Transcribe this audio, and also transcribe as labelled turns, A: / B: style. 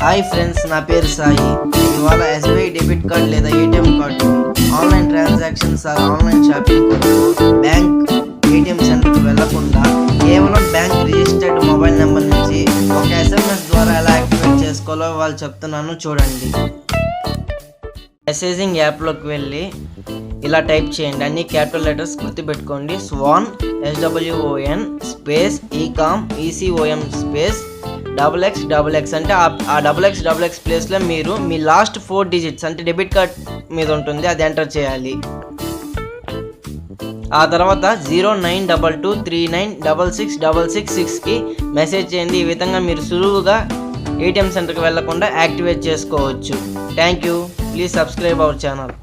A: Hi friends, నా పేరు సాయి. ఇవాళ ఎస్బీఐ డెబిట్ కార్డ్ లేదా ATM card online transactions online shopping కొరకు బ్యాంక్ ఏటీఎం సెంటర్కి వెళ్లకుండా కేవలం బ్యాంక్ రిజిస్టర్డ్ మొబైల్ నెంబర్ నుంచి ఒక SMS ద్వారా ఎలా యాక్టివేట్ చేసుకోవాలో వాళ్ళు చెప్తున్నాను, చూడండి. మెసేజింగ్ యాప్లోకి వెళ్ళి ఇలా టైప్ చేయండి. అన్ని క్యాపిటల్ లెటర్స్ గుర్తుపెట్టుకోండి. స్వాన్ SWON స్పేస్ ఈకామ్ ECOM స్పేస్ XX అంటే ఆ XX ప్లేస్లో మీరు మీ లాస్ట్ 4 డిజిట్స్ అంటే డెబిట్ కార్డ్ మీద ఉంటుంది, అది ఎంటర్ చేయాలి. ఆ తర్వాత 0922396666కి మెసేజ్ చేయండి. ఈ విధంగా మీరు సులువుగా ఏటీఎం సెంటర్కి వెళ్లకుండా యాక్టివేట్ చేసుకోవచ్చు. Thank you. Please subscribe our channel.